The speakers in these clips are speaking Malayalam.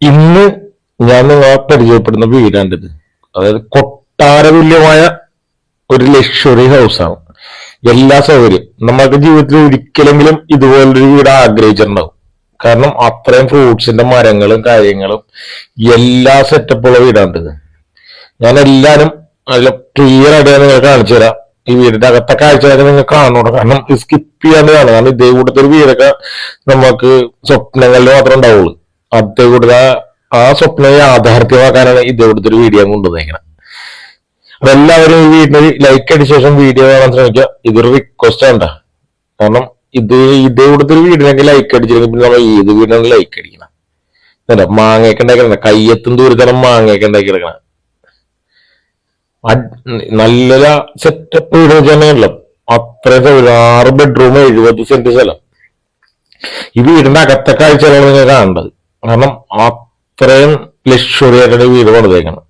ഇന്ന് ഞാൻ നിങ്ങളെ പരിചയപ്പെടുന്ന വീടാണിത്. അതായത് കൊട്ടാര തുല്യമായ ഒരു ലക്ഷറി ഹൗസാണ്. എല്ലാ സൗകര്യം നമ്മൾക്ക് ജീവിതത്തിൽ ഒരിക്കലെങ്കിലും ഇതുപോലൊരു വീട് ആഗ്രഹിച്ചിട്ടുണ്ടാവും. കാരണം അത്രയും ഫ്രൂട്ട്സിന്റെ മരങ്ങളും കാര്യങ്ങളും എല്ലാ സെറ്റപ്പുള്ള വീടാണിത്. ഞാൻ എല്ലാരും അതിൽ ക്ലിയർ ആയിട്ട് നിങ്ങൾ കാണിച്ചു തരാം. ഈ വീടിന്റെ അകത്തെ കാഴ്ചകളൊക്കെ നിങ്ങൾ കാണണം. കാരണം ഇത് സ്കിപ്പ് ചെയ്യാണ്ട് കാണും. കാരണം ഇതേ കൂട്ടത്തെ ഒരു വീടൊക്കെ നമുക്ക് സ്വപ്നങ്ങളിൽ മാത്രമേ ഉണ്ടാവുള്ളൂ. അതേ കൂടുതൽ ആ സ്വപ്നം യാഥാർത്ഥ്യമാക്കാനാണ് ഇതേ കൂട്ടത്തെ ഒരു വീഡിയോ കൊണ്ടുവന്നേക്കുന്നത്. അപ്പൊ എല്ലാവരും ഈ വീടിന് ലൈക്ക് അടിച്ച ശേഷം വീഡിയോ കാണാൻ ശ്രമിക്കുക. ഇതൊരു റിക്വസ്റ്റ് ആണ്. കാരണം ഇതേ കൂട്ടത്തെ ഒരു വീടിനൊക്കെ ലൈക്ക് അടിച്ചില്ലെങ്കിൽ പിന്നെ നമ്മൾ ഏത് വീടിനാണ് ലൈക്ക് അടിക്കണം. അല്ല മാങ്ങയൊക്കെ ഉണ്ടാക്കി കയ്യെത്തും ദൂരത്തരം മാങ്ങയൊക്കെ ഉണ്ടാക്കി എടുക്കണം. നല്ല സെറ്റപ്പ് വീട് വെച്ചാൽ അത്രയും 6 ബെഡ്റൂം 70 സെന്റ് സ്ഥലം. ഈ വീടിന്റെ അകത്തെ കാഴ്ചകളാണ് നിങ്ങൾ കാണേണ്ടത്. കാരണം അത്രയും ലക്ഷറി ആയിട്ടാണ് വീട് പണിതേക്കണം.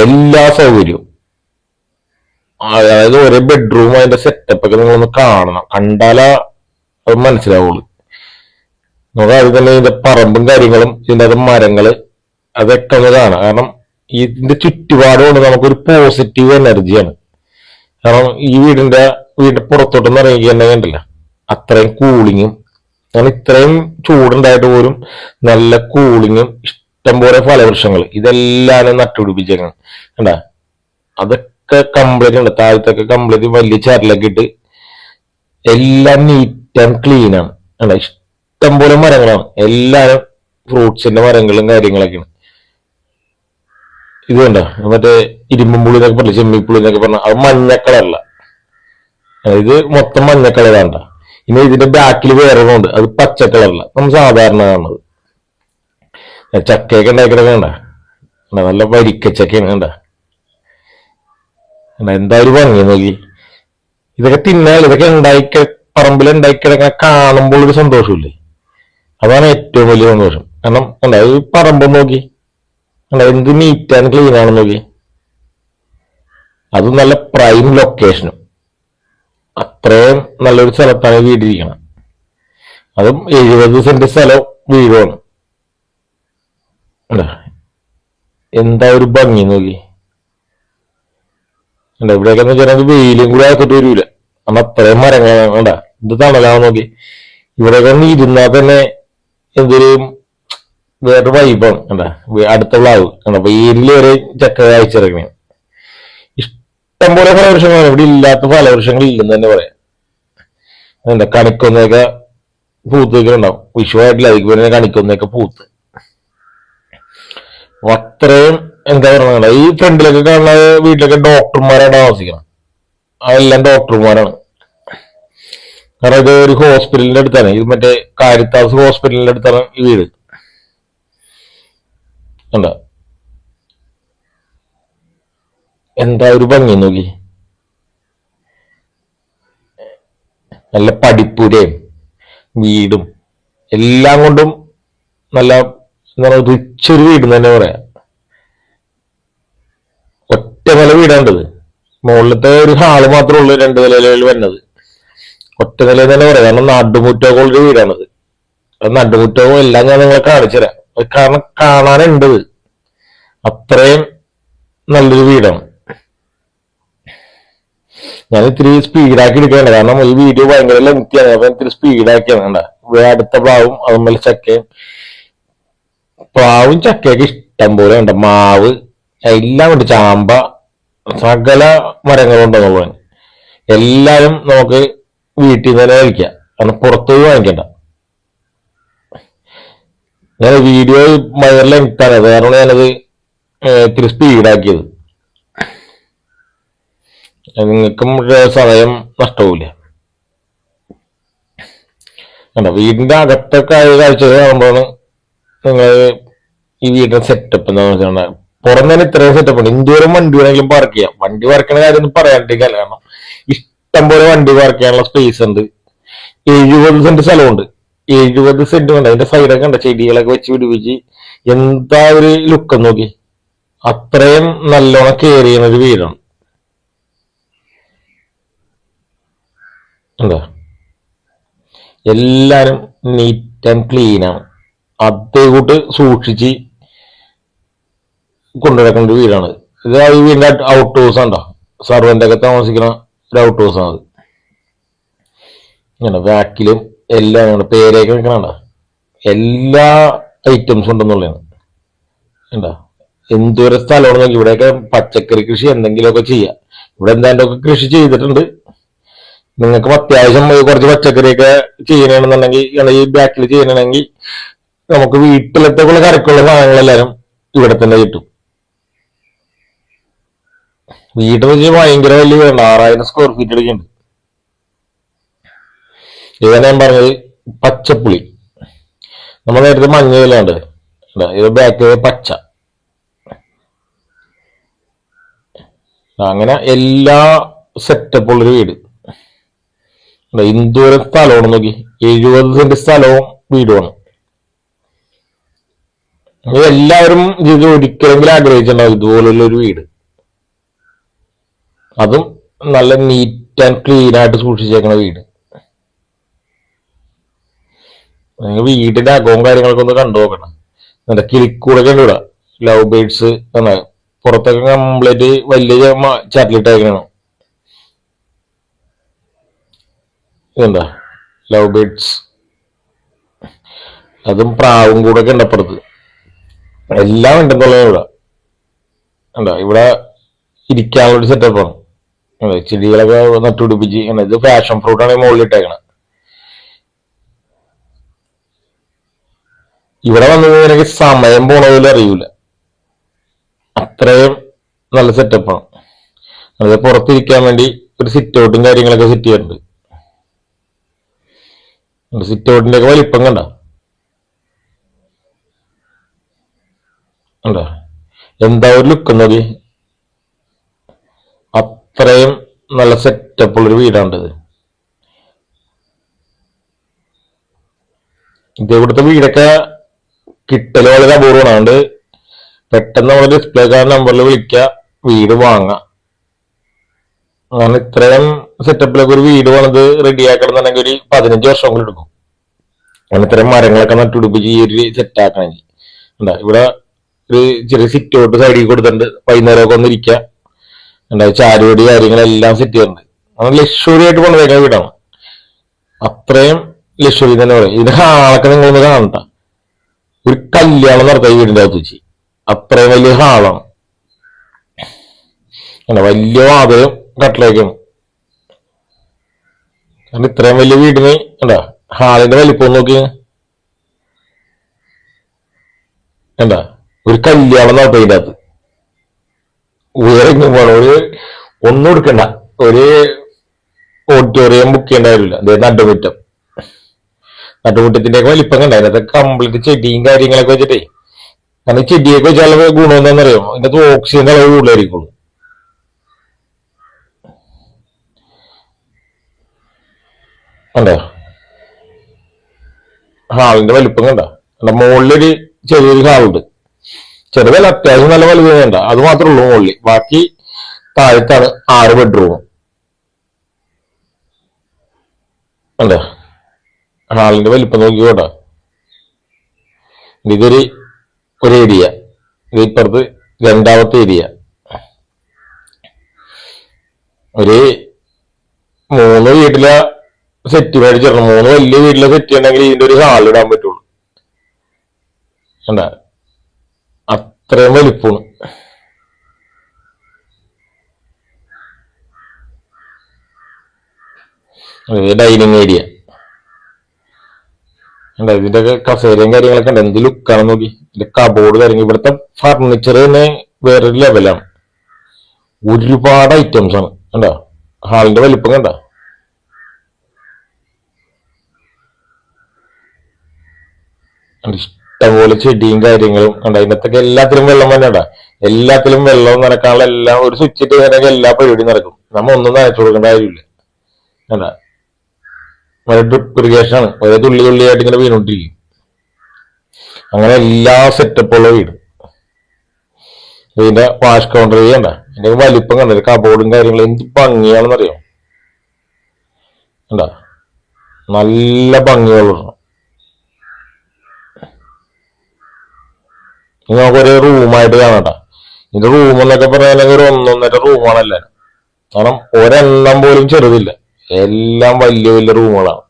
എല്ലാ സൗകര്യവും, അതായത് ഒരേ ബെഡ്റൂം അതിന്റെ സെറ്റപ്പ് ഒക്കെ നിങ്ങളൊന്ന് കാണണം. കണ്ടാലാ അത് മനസ്സിലാവുള്ളൂ. നമുക്ക് അത് തന്നെ ഇതിന്റെ പറമ്പും കാര്യങ്ങളും ഇതിന്റെ അത് മരങ്ങള് അതൊക്കെ ഒന്ന് കാണാം. കാരണം ഇതിന്റെ ചുറ്റുപാട് കൊണ്ട് നമുക്കൊരു പോസിറ്റീവ് എനർജിയാണ്. കാരണം ഈ വീടിന്റെ പുറത്തോട്ടൊന്നും ഇറങ്ങിയിട്ടുണ്ടെങ്കിലല്ല അത്രയും കൂളിങ്ങും, കാരണം ഇത്രയും ചൂടുണ്ടായിട്ട് പോലും നല്ല കൂളിങ്ങും ഇഷ്ടംപോലെ ഫലവൃക്ഷങ്ങൾ ഇതെല്ലാം നട്ടുപിടിപ്പിച്ചേക്കണം. കണ്ടാ അതൊക്കെ കംപ്ലീറ്റ് ഉണ്ട്. താഴത്തൊക്കെ കംപ്ലീറ്റ് വലിയ ചരലൊക്കെ ഇട്ട് എല്ലാം നീറ്റ് ആൻഡ് ക്ലീൻ ആണ്. കണ്ടാ ഇഷ്ടംപോലെ മരങ്ങളാണ്. എല്ലാരും ഫ്രൂട്ട്സിന്റെ മരങ്ങളും കാര്യങ്ങളൊക്കെയാണ്. ഇത് കണ്ടോ മറ്റേ ഇരുമ്പുള്ളി എന്നൊക്കെ പറഞ്ഞ ചെമ്മിപ്പുള്ളി എന്നൊക്കെ പറഞ്ഞ അത് മഞ്ഞ കളറല്ല, ഇത് മൊത്തം മഞ്ഞ കളറാണ്ട. ഇനി ഇതിന്റെ ബാക്കിൽ വേറെ ഉണ്ട്, അത് പച്ച കളറല്ല, നമ്മൾ സാധാരണ കാണുന്നത്. ചക്കയൊക്കെ ഉണ്ടാക്കിയൊക്കെ കണ്ട നല്ല വരിക്കച്ചക്കയാണ് കണ്ട. എന്തായാലും ഭംഗി നോക്കി. ഇതൊക്കെ തിന്നാൽ ഇതൊക്കെ പറമ്പിൽ ഉണ്ടാക്കിയൊക്കെ കാണുമ്പോൾ ഒരു സന്തോഷമില്ലേ, അതാണ് ഏറ്റവും വലിയ സന്തോഷം. കാരണം കണ്ട ഈ പറമ്പ് നോക്കി എന്ത് നീറ്റ് ആൻഡ് ക്ലീൻ ആണെന്ന് നോക്കി. അത് നല്ല പ്രൈം ലൊക്കേഷനും അത്രയും നല്ലൊരു സ്ഥലത്താണ് വീടിരിക്കണം. അതും 70 സെന്റ് സ്ഥലവും വീടുമാണ്. എന്താ ഒരു ഭംഗി നോക്കി. ഇവിടെയൊക്കെ വെച്ചാൽ വെയിലും കൂടെ ആക്കിട്ട് വരൂല. കാരണം അത്രയും മരങ്ങളാണ്. വേണ്ട ഇത് തണലാന്ന് നോക്കി. ഇവിടെയൊക്കെ ഒന്ന് ഇരുന്നാൽ തന്നെ എന്തൊരു വേറെ വൈബാണ്. കണ്ടാ അടുത്ത പ്ലാവ് കണ്ട വെയിലിൽ വരെ ചക്ക കായ്ച്ചിറങ്ങണേ. ഇഷ്ടംപോലെ ഫലവൃക്ഷങ്ങളാണ്. ഇവിടെ ഇല്ലാത്ത ഫലവൃക്ഷങ്ങൾ ഇല്ലെന്ന് തന്നെ പറയാം. എന്താ കണിക്കൊന്നൊക്കെ പൂത്തൊക്കെ ഉണ്ടാവും. വിഷുവായിട്ടില്ല, അതിക്ക് പിന്നെ കണിക്കൊന്നൊക്കെ പൂത്ത് അത്രയും എന്താ പറയുക. ഈ ഫ്രണ്ടിലൊക്കെ കാണുന്ന വീട്ടിലൊക്കെ ഡോക്ടർമാരാണ് താമസിക്കണം. അതെല്ലാം ഡോക്ടർമാരാണ്. കാരണം ഇത് ഒരു ഹോസ്പിറ്റലിന്റെ അടുത്താണ്. ഇത് മറ്റേ കാരിത്താസ് ഹോസ്പിറ്റലിന്റെ അടുത്താണ് ഈ വീട്. കണ്ട എന്താ ഒരു ഭംഗി നോക്കി. നല്ല പഠിപ്പുരയും വീടും എല്ലാം കൊണ്ടും നല്ല എന്താ പറയുക റിച്ചൊരു വീട് തന്നെ പറയാം. ഒറ്റ നില വീടാണ്ടത്. മുകളിലത്തെ ഒരു ഹാള് മാത്രമേ ഉള്ളൂ 2 നിലയിൽ വരുന്നത്. ഒറ്റ നില തന്നെ പറയാം. കാരണം നടുമുറ്റമൊക്കെ ഉള്ളൊരു വീടാണത്. അത് നടുമുറ്റവും എല്ലാം ഞാൻ നിങ്ങളെ കാണിച്ചു തരാം. കാരണം കാണാനുണ്ടത് അത്രയും നല്ലൊരു വീടാണ്. ഞാൻ ഇത്തിരി സ്പീഡാക്കി എടുക്കേണ്ട, കാരണം ഈ വീഡിയോ ഭയങ്കര ലെങ്തിയാണ്. അപ്പൊ ഇത്തിരി സ്പീഡാക്കിയാണ്. കണ്ട അടുത്ത പ്ലാവും അതുപോലെ ചക്കയും. പ്ലാവും ചക്കയൊക്കെ ഇഷ്ടം പോലെ ഉണ്ട്. മാവ് എല്ലാം ഉണ്ട്. ചാമ്പ സകല മരങ്ങളുണ്ടെന്നുള്ളത്. എല്ലാരും നമുക്ക് വീട്ടിൽ നിന്ന് തന്നെ കഴിക്കാം. കാരണം പുറത്തുപോയി വാങ്ങിക്കണ്ട. ഞാൻ വീഡിയോ ഭയങ്കര ലെങ്താണ്, കാരണം ഞാനത് ഇത്തിരി സ്പീഡാക്കിയത്. നിങ്ങൾക്കും സമയം നഷ്ടവുമില്ല. കണ്ടോ വീടിന്റെ അകത്തൊക്കെ കാഴ്ച കാണുമ്പോഴാണ് നിങ്ങൾ ഈ വീടിന്റെ സെറ്റപ്പ് എന്താണെന്ന് വെച്ചാൽ പുറം തന്നെ ഇത്രയും സെറ്റപ്പ് ഉണ്ട്. എന്തോരം വണ്ടി വേണമെങ്കിലും പാർക്ക് ചെയ്യാം. വണ്ടി പാർക്കണ കാര്യം ഒന്നും പറയാണ്ടിരിക്കല്ല, കാരണം ഇഷ്ടം പോലെ വണ്ടി പാർക്ക് ചെയ്യാനുള്ള സ്പേസ് ഉണ്ട്. 70 സെന്റ് സ്ഥലമുണ്ട്. 70 സെന്റ് ഉണ്ട്. അതിന്റെ സൈഡൊക്കെ ഉണ്ട് ചെടികളൊക്കെ വെച്ച് പിടിപ്പിച്ച്. എന്താ ഒരു ലുക്ക് നോക്കി. അത്രയും നല്ലോണം കെയർ ചെയ്യുന്ന ഒരു വീടാണ്. എന്താ എല്ലാരും നീറ്റ് ആൻഡ് ക്ലീൻ ആണ്. അതേ കൂട്ട് സൂക്ഷിച്ച് കൊണ്ടുനടക്കേണ്ട ഒരു വീടാണ് ഇത്. ഈ വീടിന്റെ ഔട്ട് ഹൗസ് ഉണ്ടോ, സർവന്റ് ഒക്കെ താമസിക്കുന്ന ഒരു ഔട്ട് ഹൗസ് ആണ് അത്. ഇങ്ങനെ വാക്കിലും എല്ലാം പേരൊക്കെ വെക്കണണ്ട, എല്ലാ ഐറ്റംസും ഉണ്ടെന്നുള്ളതാണ്. എന്താ എന്തോരം സ്ഥലമാണ് നോക്കി. ഇവിടെയൊക്കെ പച്ചക്കറി കൃഷി എന്തെങ്കിലുമൊക്കെ ചെയ്യാം. ഇവിടെ എന്തായാലും കൃഷി ചെയ്തിട്ടുണ്ട്. നിങ്ങൾക്ക് അത്യാവശ്യം കുറച്ച് പച്ചക്കറിയൊക്കെ ചെയ്യണമെന്നുണ്ടെങ്കിൽ, ഈ ബാക്കിൽ ചെയ്യണമെങ്കിൽ നമുക്ക് വീട്ടിലത്തേക്കുള്ള കറിക്കുള്ള സാധനങ്ങളെല്ലാരും ഇവിടെ തന്നെ കിട്ടും. വീട് വെച്ച് ഭയങ്കര വലിയ വീടുണ്ട്, 6000 സ്ക്വയർ ഫീറ്റ് എടുക്കുന്നുണ്ട്. ഇതാണ് ഞാൻ പറഞ്ഞത് പച്ചപ്പുളി. നമ്മൾ നേരത്തെ മഞ്ഞ വിലുണ്ട്, ഇത് ബാക്ക് പച്ച. അങ്ങനെ എല്ലാ സെറ്റപ്പ് ഉള്ളൊരു വീട്. എന്തോരം സ്ഥലമാണ് നോക്കി, 70 സെന്റ് സ്ഥലവും വീടുമാണ്. എല്ലാവരും ഇത് ഒരിക്കലെങ്കിലും ആഗ്രഹിച്ചിട്ടുണ്ടാവും ഇതുപോലുള്ള ഒരു വീട്. അതും നല്ല നീറ്റ് ആൻഡ് ക്ലീൻ ആയിട്ട് സൂക്ഷിച്ചേക്കുന്ന വീട്. നിങ്ങൾ വീടിന്റെ അകവും കാര്യങ്ങളൊക്കെ ഒന്ന് കണ്ടു നോക്കണം. എന്നിട്ട് കിളിക്കൂടൊക്കെ ഉണ്ട് ഇവിടെ, ലവ് ബേർഡ്സ്. പുറത്തൊക്കെ കംപ്ലീറ്റ് വലിയ ചാറ്റിലിട്ടേക്കണം. ഇതെന്താ ലവ് ബേർഡ്സ്, അതും പ്രാവും കൂടൊക്കെ ഉണ്ട് അപ്പുറത്ത്. എല്ലാം ഉണ്ടെന്നുള്ളത് ഇവിടെ. എന്താ ഇവിടെ ഇരിക്കാനുള്ളൊരു സെറ്റപ്പാണ്. ചെടികളൊക്കെ നട്ടുപിടിപ്പിച്ച്. ഇത് ഫാഷൻ ഫ്രൂട്ടാണ് മുകളിൽ ഇട്ടേക്കണം. ഇവിടെ വന്നത് എനിക്ക് സമയം പോണ പോലും അറിയൂല, അത്രയും നല്ല സെറ്റപ്പാണ്. അത് പുറത്തിരിക്കാൻ വേണ്ടി ഒരു സിറ്റ് ഔട്ടും കാര്യങ്ങളൊക്കെ സെറ്റ് ചെയ്യാറുണ്ട്. സിറ്റ് ഔട്ടിന്റെ ഒക്കെ വലിപ്പം കണ്ട എന്താ ഒരു ലുക്ക് നോക്കി. അത്രയും നല്ല സെറ്റപ്പ് ഉള്ളൊരു വീടാണ് ഇത്. ഇവിടുത്തെ വീടൊക്കെ കിട്ടല് വളരെ അപൂർവമാണ്. അതുകൊണ്ട് പെട്ടെന്ന് നമ്മൾ ഡിസ്പ്ലേ കാർഡ് നമ്പറിൽ വിളിക്കുക, വീട് വാങ്ങാം. അങ്ങനെ ഇത്രയും സെറ്റപ്പിലൊക്കെ ഒരു വീട് വന്നത് റെഡിയാക്കണമെന്നുണ്ടെങ്കിൽ ഒരു 15 വർഷം കൂടി എടുക്കും. അങ്ങനെ ഇത്രയും മരങ്ങളൊക്കെ നട്ടുപിടിപ്പിച്ച് ഈ ഒരു സെറ്റ് ആക്കണമെങ്കിൽ. എന്താ ഇവിടെ ഒരു ചെറിയ സിറ്റ് ഔട്ട് സൈഡിൽ കൊടുത്തിട്ടുണ്ട്, വൈകുന്നേരമൊക്കെ ഒന്ന് ഇരിക്കുക. എന്താ ചാരുപടി കാര്യങ്ങളെല്ലാം സെറ്റ് ചെയ്യുന്നുണ്ട്. അങ്ങനെ ലക്ഷറി ആയിട്ട് കൊണ്ടുവയ്ക്കുന്ന വീടാണ്. അത്രയും ലക്ഷറി തന്നെ പറയും. ഇതിന്റെ ഹാളൊക്കെ നിങ്ങളൊന്ന് കാണണ്ട, ഒരു കല്യാണം നടത്താം ഈ വീടിന്റെ അകത്ത് വെച്ച്. അത്രയും വലിയ ഹാളാണ്. വലിയ വാതിലും കട്ടിലേക്കാണ്. കാരണം ഇത്രയും വലിയ വീടിന് എന്താ ഹാളിന്റെ വലിപ്പം നോക്കി. എന്താ ഒരു കല്യാണം നടത്താം ഇതിന്റെ അകത്ത്. ഉയരെങ്കിലും പോകണം, ഒന്നും എടുക്കണ്ട, ഒരു ഓഡിറ്റോറിയം ബുക്ക് ചെയ്യേണ്ട കാര്യമില്ല. അതായത് നട്ടുമുറ്റത്തിന്റെ ഒക്കെ വലിപ്പം കണ്ട. അതിനകത്ത് കംപ്ലീറ്റ് ചെടിയും കാര്യങ്ങളൊക്കെ വെച്ചിട്ടേ. കാരണം ചെടിയൊക്കെ വെച്ചാൽ ഗുണം എന്താണെന്നറിയാമോ, ഇതിനകത്ത് ഓക്സിജന്റെ അളവ് കൂടുതലായിരിക്കുള്ളൂ. കണ്ടോ ഹാളിന്റെ വലിപ്പം കണ്ട. മുകളിലൊരു ചെറിയൊരു ഹാളുണ്ട്, ചെറുതല്ല അത്യാവശ്യം നല്ല വലുത് വേണ്ട, അത് മാത്രമേ ഉള്ളൂ മുകളിൽ. ബാക്കി താഴത്താണ് 6 ബെഡ്റൂം. കണ്ടോ ഹാളിന്റെ വലിപ്പം നോക്കിക്കോട്ടെ. ഒരു ഏരിയ, ഇത് ഇപ്പുറത്ത് രണ്ടാമത്തെ ഏരിയ. ഒരു 3 വീട്ടിലെ സെറ്റ് മേടിച്ചിടണം. 3 വലിയ വീട്ടിലെ സെറ്റ് ചെയ്യണമെങ്കിൽ ഇതിന്റെ ഒരു ഹാൾ ഇടാൻ പറ്റുള്ളൂ. കണ്ട അത്രയും വലിപ്പമാണ്. ഡൈനിങ് ഏരിയ ഉണ്ട്. ഇതിന്റെ ഒക്കെ കസേരയും കാര്യങ്ങളൊക്കെ ഉണ്ട്. എന്ത് ലുക്കാണ് നോക്കി. ഇതിന്റെ കബോർഡ് കാര്യങ്ങൾ, ഇവിടുത്തെ ഫർണിച്ചർ തന്നെ വേറൊരു ലെവലാണ്. ഒരുപാട് ഐറ്റംസ് ആണ്. കണ്ടോ ഹാളിന്റെ വലിപ്പം കണ്ട. ഇഷ്ടംപോലെ ചെടിയും കാര്യങ്ങളും കണ്ട. അതിനകത്തൊക്കെ എല്ലാത്തിലും വെള്ളം വന്നേടാ. എല്ലാത്തിലും വെള്ളം നനക്കാനുള്ള എല്ലാം ഒരു സ്വിച്ച് ഇട്ട് കഴിഞ്ഞാൽ എല്ലാ പരിപാടിയും നടക്കും. നമ്മ ഒന്നും നനച്ചു കൊടുക്കേണ്ട കാര്യമില്ല. കണ്ട ഡ്രിപ്പ് ഇറിഗേഷൻ ആണ്, ഒരേ തുള്ളി തുള്ളിയായിട്ട് ഇങ്ങനെ വീണോണ്ടിരിക്കും. അങ്ങനെ എല്ലാ സെറ്റപ്പുള്ള വീട്. ഇതിന്റെ വാഷ് കൗണ്ടർ ചെയ്യണ്ട, ഇതിന്റെ വലിപ്പം കണ്ട, കബോർഡും കാര്യങ്ങളും എന്ത് ഭംഗിയാണെന്നറിയാം. കണ്ട നല്ല ഭംഗിയുള്ള നമുക്ക് ഒരേ റൂമായിട്ട് കാണണ്ട. ഇതിന്റെ റൂം എന്നൊക്കെ പറയാനെങ്കിൽ ഒരു ഒന്നൊന്നര റൂമാണല്ലേ. കാരണം ഒരെണ്ണം പോലും ചെറുതില്ല, എല്ലാം വലിയ വലിയ റൂമുകളാണ്.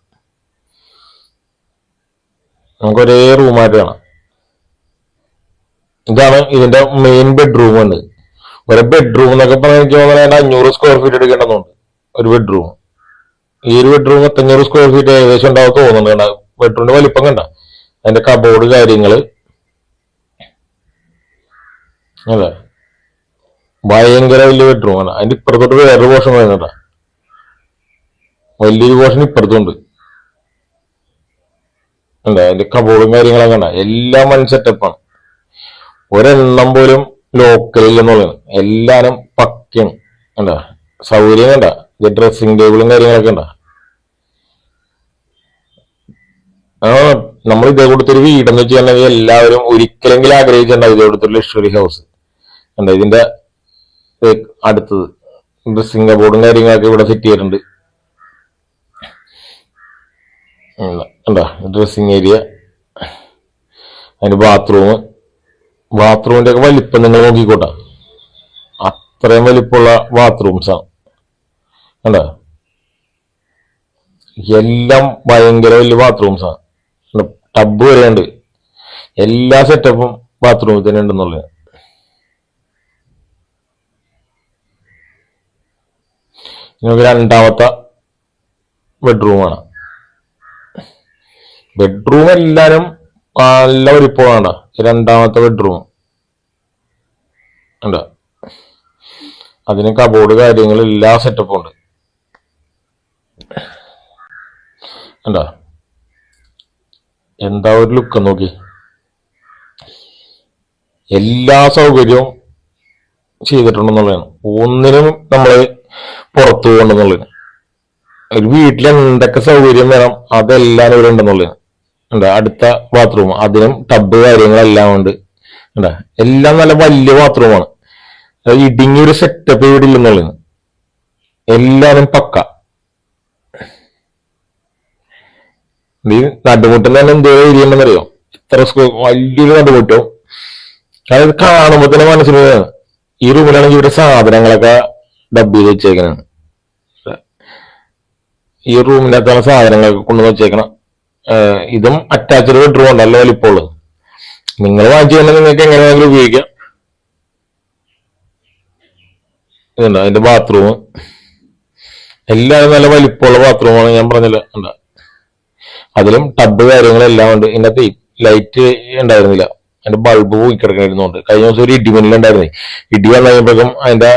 നമുക്ക് ഒരേ റൂമായിട്ട് കാണാം. ഇതാണ് ഇതിന്റെ മെയിൻ ബെഡ്റൂം ഉണ്ട്. ഒരു ബെഡ്റൂം എന്നൊക്കെ പറഞ്ഞാൽ എനിക്ക് തോന്നുന്നത് 500 സ്ക്വയർ ഫീറ്റ് എടുക്കേണ്ടതുണ്ട് ഒരു ബെഡ്റൂം. ഈ ഒരു ബെഡ്റൂം 500 സ്ക്വയർ ഫീറ്റ് ഏകദേശം ഉണ്ടാവും തോന്നുന്നുണ്ട്. ബെഡ്റൂമിന്റെ വലിപ്പം കണ്ട, അതിന്റെ കബോർഡ് കാര്യങ്ങള് അതെ, ഭയങ്കര വലിയ ബെഡ്റൂം ആണ്. അതിന്റെ ഇപ്പുറത്തോട്ട് വേറൊരു പോർഷൻ വരുന്നുണ്ട, വലിയൊരു പോർഷൻ ഇപ്പുറത്തുണ്ട്. അല്ല അതിന്റെ കബോർഡും കാര്യങ്ങളൊക്കെ കണ്ട, എല്ലാം വൺ സെറ്റപ്പാണ്. ഒരെണ്ണം പോലും ലോക്കലില്ലെന്നുള്ളത്, എല്ലാരും പക്കയാണ്. കണ്ട സൗകര്യം കണ്ട, ഡ്രസ്സിംഗ് ടേബിളും കാര്യങ്ങളൊക്കെ ഉണ്ട. നമ്മൾ ഇതേ കൊടുത്തൊരു വീടെന്ന് വെച്ചിട്ടുണ്ടെങ്കിൽ എല്ലാവരും ഒരിക്കലെങ്കിലും ആഗ്രഹിച്ചിട്ടുണ്ടാവും ഇതേ കൊടുത്തൊരു ലക്ഷറി ഹൗസ്. എന്താ ഇതിന്റെ അടുത്തത് ഡ്രസ്സിംഗ് കബോർഡും കാര്യങ്ങളൊക്കെ ഇവിടെ സെറ്റ് ചെയ്തിട്ടുണ്ട്. എന്താ ഡ്രസ്സിംഗ് ഏരിയ, അതിന്റെ ബാത്റൂമിന്റെ ഒക്കെ വലിപ്പം നിങ്ങൾ നോക്കിക്കോട്ടെ, അത്രയും വലിപ്പമുള്ള ബാത്റൂംസ് ആണ്. കണ്ടോ, എല്ലാം ഭയങ്കര വലിയ ബാത്റൂംസ് ആണ്. ടബ് വരെ ഉണ്ട്, എല്ലാ സെറ്റപ്പും ബാത്റൂമിൽ തന്നെ ഉണ്ടെന്നുള്ളത്. നമുക്ക് രണ്ടാമത്തെ ബെഡ്റൂമാണ്. ബെഡ്റൂം എല്ലാരും നല്ല വലിപ്പമാണ്. രണ്ടാമത്തെ ബെഡ്റൂം ഉണ്ട്, അതിന് കബോർഡ് കാര്യങ്ങൾ എല്ലാ സെറ്റപ്പും ഉണ്ട്. എന്താ എന്താ ഒരു ലുക്ക് നോക്കി, എല്ലാ സൗകര്യവും ചെയ്തിട്ടുണ്ടെന്നുള്ളതാണ്. ഒന്നിനും നമ്മള് പുറത്തു പോകണ്ടെന്നുള്ളതാണ്. ഒരു വീട്ടിൽ എന്തൊക്കെ സൗകര്യം വേണം അതെല്ലാം ഇവിടെ ഉണ്ടെന്നുള്ളതാണ്. എന്താ അടുത്ത ബാത്റൂം, അതിനും ടബ് കാര്യങ്ങളെല്ലാം ഉണ്ട്. എന്താ എല്ലാം നല്ല വലിയ ബാത്റൂമാണ്. ഇടുങ്ങിയൊരു സെറ്റപ്പ് ഇവിടെ ഇല്ലെന്നുള്ളതാണ്. എല്ലാരും പക്ക. ഈ നടുമുട്ടം തന്നെ എന്തോ ഏരിയ ഉണ്ടെന്നറിയോ, ഇത്ര വലിയൊരു നടുമുട്ടവും. അതായത് കാണുമ്പോ തന്നെ മനസ്സിന് ഈ റൂമിലാണെങ്കിൽ ഇവിടെ സാധനങ്ങളൊക്കെ ഡബ് ചെയ്ത് വെച്ചേക്കണം. ഈ റൂമിനകത്താണ് സാധനങ്ങളൊക്കെ കൊണ്ടുവന്ന് വെച്ചേക്കണം. ഇതും അറ്റാച്ച്ഡ് ബെഡ്റൂം ഉണ്ടല്ലോ വലിപ്പമുള്ളത്. നിങ്ങൾ വാങ്ങിച്ചു കഴിഞ്ഞാൽ നിങ്ങൾക്ക് എങ്ങനെ വേണമെങ്കിലും ഉപയോഗിക്കാം. ഇതുണ്ട് അതിന്റെ ബാത്റൂം, എല്ലാവരും നല്ല വലിപ്പമുള്ള ബാത്റൂമാണ്. ഞാൻ പറഞ്ഞില്ല എന്താ, അതിലും ടബ് കാര്യങ്ങളെല്ലാം ഉണ്ട്. ഇതിനകത്ത് ലൈറ്റ് ഉണ്ടായിരുന്നില്ല, അതിന്റെ ബൾബ് പോയി കിടക്കണിരുന്നുണ്ട്. കഴിഞ്ഞ ദിവസം ഒരു ഇടിമിന്നലുണ്ടായിരുന്നേ, ഇടി വന്നു കഴിയുമ്പോഴേക്കും അതിന്റെ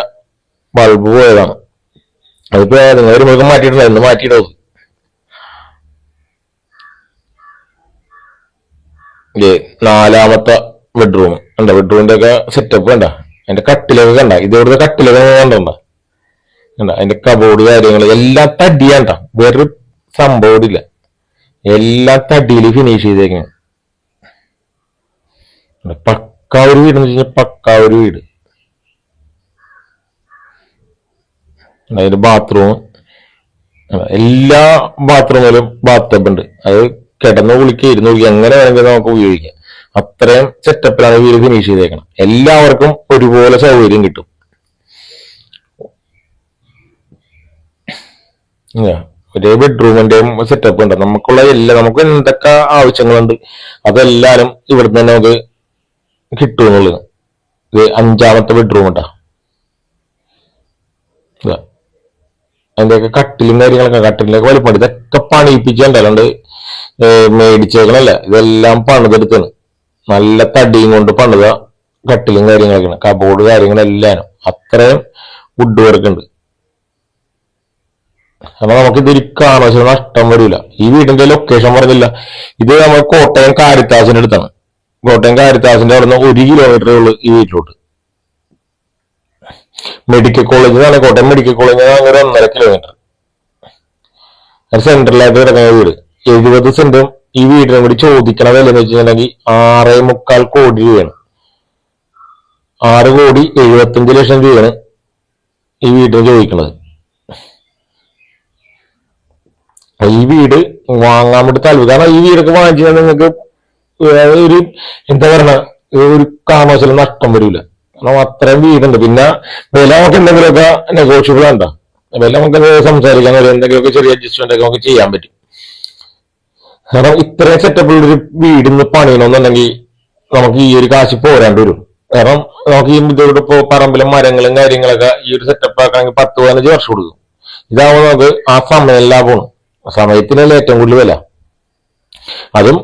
ബൾബ് പോയതാണ്. അതിപ്പോ നിങ്ങൾ ഒരു മൃഗം മാറ്റിയിട്ടില്ല, എന്ന് മാറ്റിയിട്ടത്. നാലാമത്തെ ബെഡ്റൂം കണ്ട, ബെഡ്റൂമിന്റെ ഒക്കെ സെറ്റപ്പ് കണ്ട, അതിന്റെ കട്ടിലൊക്കെ കണ്ട, ഇതോടത്തെ കട്ടിലൊക്കെ കണ്ട. അതിന്റെ കബോർഡ് കാര്യങ്ങൾ എല്ലാം തടിയാണ്ട, വേറൊരു സംഭവം ഇല്ല, എല്ലാം തടിയിൽ ഫിനിഷ് ചെയ്തേക്കാണ്. പക്ക ഒരു വീട് എന്ന് വെച്ച് കഴിഞ്ഞാൽ പക്ക ഒരു വീട്. അതിന്റെ ബാത്റൂം, എല്ലാ ബാത്റൂമിലും ബാത്ത് ടബ് ഉണ്ട്. അത് കിടന്ന് കുളിക്കുക, ഇരുന്ന് കുളിക്കുക, എങ്ങനെ വേണമെങ്കിൽ നമുക്ക് ഉപയോഗിക്കാം. അത്രയും സെറ്റപ്പിലാണ് വീട് ഫിനിഷ് ചെയ്തേക്കണം. എല്ലാവർക്കും ഒരുപോലെ സൗകര്യം കിട്ടും. ഒരേ ബെഡ്റൂമിന്റെയും സെറ്റപ്പ് ഉണ്ട്. നമുക്കുള്ള നമുക്ക് എന്തൊക്കെ ആവശ്യങ്ങളുണ്ട് അതെല്ലാരും ഇവിടുന്ന് തന്നെ നമുക്ക് കിട്ടും എന്നുള്ളത്. ഇത് അഞ്ചാമത്തെ ബെഡ്റൂം ഉണ്ടാ, അതിന്റെയൊക്കെ കട്ടിലും കാര്യങ്ങളൊക്കെ, കട്ടിലൊക്കെ വലിപ്പം ഇതൊക്കെ പണിയിപ്പിച്ചുണ്ടല്ലാണ്ട് മേടിച്ചേക്കണല്ല, ഇതെല്ലാം പണിതെടുത്താണ്. നല്ല തടിയും കൊണ്ട് പണിത കട്ടിലും കാര്യങ്ങളൊക്കെയാണ്. കബോർഡ് കാര്യങ്ങളെല്ലാരും അത്രയും വുഡ് വർക്ക് ഉണ്ട്. അപ്പൊ നമുക്ക് ഇതിരിക്കാണോ വെച്ചാൽ നഷ്ടം വരില്ല. ഈ വീടിന്റെ ലൊക്കേഷൻ പറഞ്ഞില്ല, ഇത് നമ്മൾ കോട്ടയം കാരിത്താസിന്റെ അടുത്താണ്. കോട്ടയം കാരിത്താസിന്റെ അവിടെ നിന്ന് 1 കിലോമീറ്ററേ ഉള്ളൂ ഈ വീട്ടിലോട്ട്. മെഡിക്കൽ കോളേജിൽ നിന്നാണ്, കോട്ടയം മെഡിക്കൽ കോളേജിൽ നിന്നാണ് ഒരു 1.5 കിലോമീറ്റർ. സെൻട്രലായിട്ട് കിടക്കുന്ന വീട്. 70 സെന്റും ഈ വീടിനെ കൂടി ചോദിക്കണത് എന്ന് വെച്ചിട്ടുണ്ടെങ്കിൽ 6.25 കോടി രൂപയാണ്. 6,75,00,000 രൂപയാണ് ഈ വീടിന് ചോദിക്കുന്നത്. ഈ വീട് വാങ്ങാൻ വേണ്ടി താല്പര്യം, കാരണം ഈ വീടൊക്കെ വാങ്ങിച്ചാൽ നിങ്ങൾക്ക് ഒരു എന്താ പറയണ, ഒരു കാരണവശാലും നഷ്ടം വരില്ല. കാരണം അത്രയും വീടുണ്ട്. പിന്നെ വില നമുക്ക് എന്തെങ്കിലുമൊക്കെ നെഗോഷ്യബിൾ ഉണ്ടോ, വില നമുക്ക് സംസാരിക്കാൻ ഒരു എന്തെങ്കിലുമൊക്കെ ചെറിയ അഡ്ജസ്റ്റ്മെന്റ് ഒക്കെ നമുക്ക് ചെയ്യാൻ പറ്റും. കാരണം ഇത്രയും സെറ്റപ്പിലുള്ള ഒരു വീടിന്ന് പണിയണമെന്നുണ്ടെങ്കിൽ നമുക്ക് ഈ ഒരു കാശ് പോരാണ്ട് വരും. കാരണം നമുക്ക് ഈ ഇതോടെ ഇപ്പോ പറമ്പിലെ മരങ്ങളും കാര്യങ്ങളൊക്കെ ഈ ഒരു സെറ്റപ്പ് ആക്കണമെങ്കിൽ 10-15 വർഷം കൊടുക്കും. ഇതാവുമ്പോൾ നമുക്ക് ആ സമയം ലാഭമാണ്. സമയത്തിനല്ലേ ഏറ്റവും കൂടുതൽ വില. അതും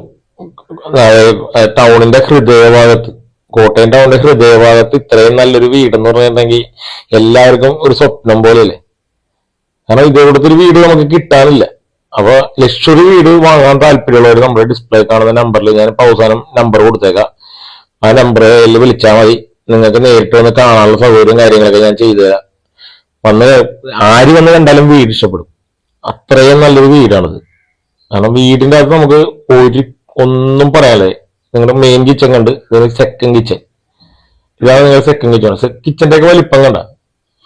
ടൗണിന്റെ ഹൃദയഭാഗത്ത്, കോട്ടയം ടൗണിന്റെ ഹൃദയഭാഗത്ത് ഇത്രയും നല്ലൊരു വീടെന്ന് പറഞ്ഞിട്ടുണ്ടെങ്കിൽ എല്ലാവർക്കും ഒരു സ്വപ്നം പോലെയല്ലേ. കാരണം ഇതോടത്തെ ഒരു വീട് നമുക്ക് കിട്ടാനില്ല. അപ്പൊ ലക്ഷറി വീട് വാങ്ങാൻ താല്പര്യമുള്ളവർ നമ്മുടെ ഡിസ്പ്ലേ കാണുന്ന നമ്പറിൽ ഞാൻ ഇപ്പൊ അവസാനം നമ്പർ കൊടുത്തേക്കാം. ആ നമ്പറിൽ വിളിച്ചാൽ മതി. നിങ്ങൾക്ക് നേരിട്ട് വന്ന് കാണാനുള്ള സൗകര്യം കാര്യങ്ങളൊക്കെ ഞാൻ ചെയ്തു തരാം. ആര് വന്ന് കണ്ടാലും വീട് ഇഷ്ടപ്പെടും. അത്രയും നല്ലൊരു വീടാണിത്. കാരണം വീടിന്റെ അകത്ത് നമുക്ക് ഒന്നും പറയാല്ലേ. നിങ്ങളുടെ മെയിൻ കിച്ചൺ കണ്ട്, സെക്കൻഡ് കിച്ചൺ, ഇതാണ് നിങ്ങളുടെ സെക്കൻഡ് കിച്ചൺ. കിച്ചന്റെ ഒക്കെ വലിപ്പം കണ്ട,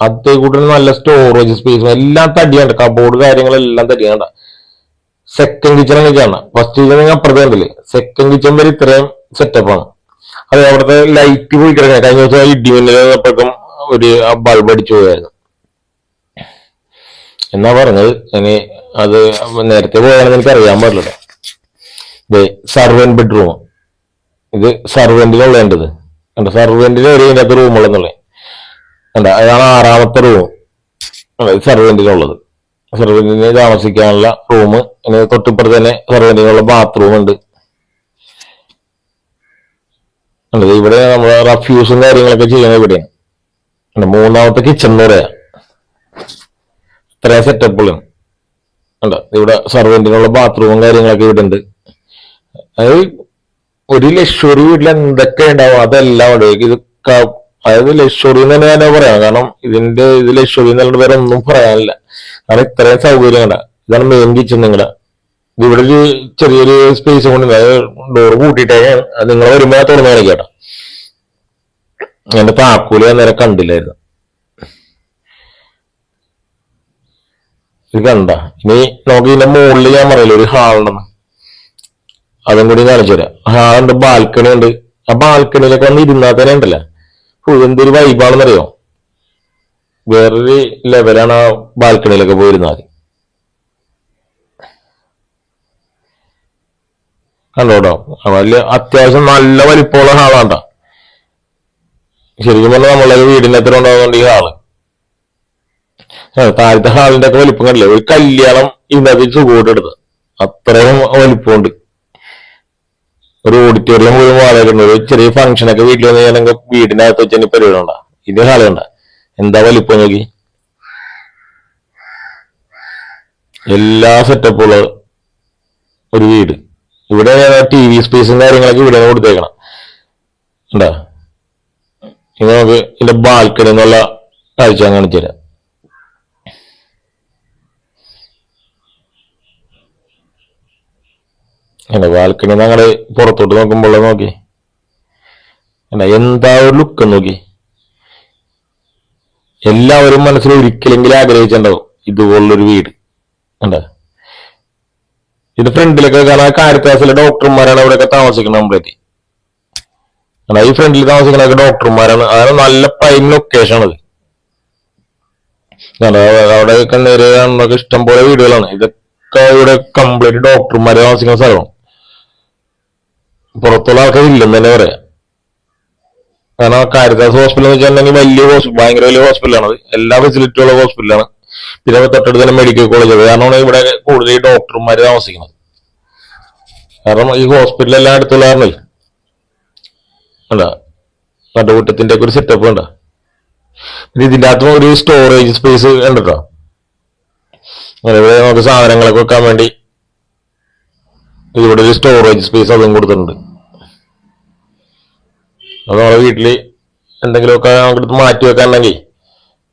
അതേ കൂടെ നല്ല സ്റ്റോറേജ് സ്പേസും എല്ലാം തടിയാണ്ട്, കബോർഡ് കാര്യങ്ങളെല്ലാം തടിയാണ്ട. സെക്കൻഡ് കിച്ചൺ ഒക്കെയാണ്. ഫസ്റ്റ് കിച്ചൺ നിങ്ങൾ അപ്പുറത്ത് കണ്ടില്ലേ, സെക്കൻഡ് കിച്ചൺ വരെ ഇത്രയും സെറ്റപ്പാണ്. അത് അവിടുത്തെ ലൈറ്റ് പോയി കിടക്കുക. കഴിഞ്ഞ ദിവസം ഇടിമിന്നപ്പോഴേക്കും ഒരു ബൾബ് അടിച്ചു പോയായിരുന്നു എന്നാ പറഞ്ഞത്. ഇനി അത് നേരത്തെ പോയാണെന്ന് എനിക്ക് അറിയാൻ പാടില്ല. ഇത് സർവന്റ് ബെഡ്റൂം, ഇത് സർവന്റിനുള്ളേണ്ടത് കണ്ട, സർവന്റിന് ഒരു ഇതിനകത്ത് റൂമുള്ളെന്നുള്ളത് കണ്ട, അതാണ് 6ാമത്തെ റൂം സർവന്റിനുള്ളത്. സർവന്റിന് താമസിക്കാനുള്ള റൂം. ഇനി തൊട്ടിപ്പുറത്ത് തന്നെ സർവന്റിനുള്ള ബാത്റൂം ഉണ്ട്. ഇവിടെ നമ്മള് റഫ്യൂസും കാര്യങ്ങളൊക്കെ ചെയ്യുന്നത് ഇവിടെയാണ്. 3ാമത്തെ കിച്ചൺ എന്ന് പറയാ. ഇത്രയും സെറ്റപ്പുകളും ഉണ്ട്. ഇവിടെ സർവന്റിനുള്ള ബാത്റൂമും കാര്യങ്ങളൊക്കെ ഇവിടെ ഉണ്ട്. അത് ഒരു ലക്ഷറി വീട്ടിൽ എന്തൊക്കെ ഉണ്ടാവും അതെല്ലാം ഉണ്ട്. ഇത് അതായത് ലക്ഷറി എന്ന് തന്നെ ഞാൻ പറയാം. കാരണം ഇത് ലക്ഷറി എന്നുള്ള പേരെ ഒന്നും പറയാനില്ല. കാരണം ഇത്രയും സൗകര്യങ്ങളാ. ഇതാണ് മെയിൻ കിച്ചൺ. നിങ്ങളുടെ ഇവിടെ ഒരു ചെറിയൊരു സ്പേസ് കൊണ്ട് ഡോർ കൂട്ടിയിട്ടാണ്. അത് നിങ്ങൾ വരുമ്പോ തുറന്നു കാണിക്കട്ടോ. എന്റെ താക്കോല് നേരെ കണ്ടില്ലായിരുന്നു. ഇത് കണ്ട. ഇനി നമുക്ക് ഇതിന്റെ മുകളിൽ ഞാൻ പറയില്ല ഒരു ഹാളുണ്ടെന്ന്, അതും കൂടി കാണിച്ചു തരാം. ഹാളുണ്ട്, ബാൽക്കണി ഉണ്ട്. ആ ബാൽക്കണിയിലൊക്കെ വന്ന് ഇരുന്നാൽ തന്നെ ഉണ്ടല്ലോ എന്തൊരു വൈബാണെന്നറിയോ. വേറൊരു ലെവലാണ് ആ ബാൽക്കണിയിലൊക്കെ പോയിരുന്നാൽ. കണ്ടോട്ടോ, വലിയ അത്യാവശ്യം നല്ല വലിപ്പമുള്ള ഹാളാണ്ട. ശരിക്കും പറഞ്ഞാൽ നമ്മളെ വീടിന്റെ എത്ര ഉണ്ടാകുന്നുണ്ട് ഈ ഹാള്. താഴത്തെ ഹാളിന്റെ ഒക്കെ വലിപ്പം കണ്ടില്ലേ, ഒരു കല്യാണം ഇന്നത്തെ സുഖമായിട്ട് എടുത്ത് അത്രയും വലിപ്പമുണ്ട്. ഒരു ഓഡിറ്റോറിയം പോലും വാടകയുണ്ട്. ഒരു ചെറിയ ഫംഗ്ഷനൊക്കെ വീട്ടിൽ വന്ന് കഴിഞ്ഞാൽ വീടിനകത്ത് വെച്ചാൽ പരിപാടി ഉണ്ടാ. ഇത് ഹാളുണ്ട, എന്താ വലിപ്പം നോക്കി. എല്ലാ സെറ്റപ്പുള്ള ഒരു വീട്. ഇവിടെ TV സ്പേസും കാര്യങ്ങളൊക്കെ ഇവിടെ കൊടുത്തേക്കണം. ഉണ്ടാ, ഇനി നമുക്ക് ഇതിന്റെ ബാൽക്കണി എന്നുള്ള കാഴ്ച കാണിച്ചു തരാം. ബാൽക്കണി ഞങ്ങള് പുറത്തോട്ട് നോക്കുമ്പോൾ നോക്കി എന്താ ഒരു ലുക്ക് നോക്കി. എല്ലാവരും മനസ്സിൽ ഒരിക്കലെങ്കിലും ആഗ്രഹിച്ചിട്ടുണ്ടാവും ഇതുപോലുള്ളൊരു വീട്. കണ്ട, ഇത് ഫ്രണ്ടിലൊക്കെ കാണാൻ കാരിത്താസിലെ ഡോക്ടർമാരാണ് ഇവിടെയൊക്കെ താമസിക്കുന്നത്. നമ്മളെത്തി ഈ ഫ്രണ്ടിൽ താമസിക്കുന്നതൊക്കെ ഡോക്ടർമാരാണ്. അതാണ് നല്ല പ്രൈം ലൊക്കേഷൻ അത്. അവിടെയൊക്കെ നേരെ ഇഷ്ടം പോലെ വീടുകളാണ്. ഇതൊക്കെ ഇവിടെ കംപ്ലീറ്റ് ഡോക്ടർമാര് താമസിക്കുന്ന സ്ഥലമാണ്. പുറത്തുള്ള ആൾക്കാരില്ലെന്ന് തന്നെ പറയാം. കാരണം കാരിത്താസ് ഹോസ്പിറ്റൽ എന്ന് വെച്ചിട്ടുണ്ടെങ്കിൽ വലിയ ഹോസ്പിറ്റൽ, ഭയങ്കര വലിയ ഹോസ്പിറ്റലാണ്. എല്ലാ ഫെസിലിറ്റിയുള്ള ഹോസ്പിറ്റലാണ്. പിന്നെ തൊട്ടടുത്ത് തന്നെ മെഡിക്കൽ കോളേജ്. കാരണം ഇവിടെ കൂടുതൽ ഡോക്ടർമാര് താമസിക്കുന്നത്. കാരണം ഈ ഹോസ്പിറ്റലെല്ലാം അടുത്തുള്ള കാരണേ അല്ല നടുകൂട്ടത്തിന്റെ ഒക്കെ ഒരു സെറ്റപ്പ് ഉണ്ട്. പിന്നെ ഇതിന്റെ അകത്തും ഒരു സ്റ്റോറേജ് സ്പേസ് ഉണ്ട് കേട്ടോ. ഇവിടെ നമുക്ക് സാധനങ്ങളൊക്കെ വെക്കാൻ വേണ്ടി ഇവിടെ ഒരു സ്റ്റോറേജ് സ്പേസ് അതും കൊടുത്തിട്ടുണ്ട്. അത് നമ്മളെ വീട്ടില് എന്തെങ്കിലുമൊക്കെ നമുക്ക് മാറ്റി വെക്കാനുണ്ടെങ്കിൽ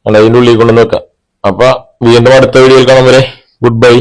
അതിന്റെ ഉള്ളിൽ കൊണ്ടുവന്ന് വെക്കാം. അപ്പൊ വീണ്ടും അടുത്ത വീഡിയോയിൽ കാണും വരെ ഗുഡ് ബൈ.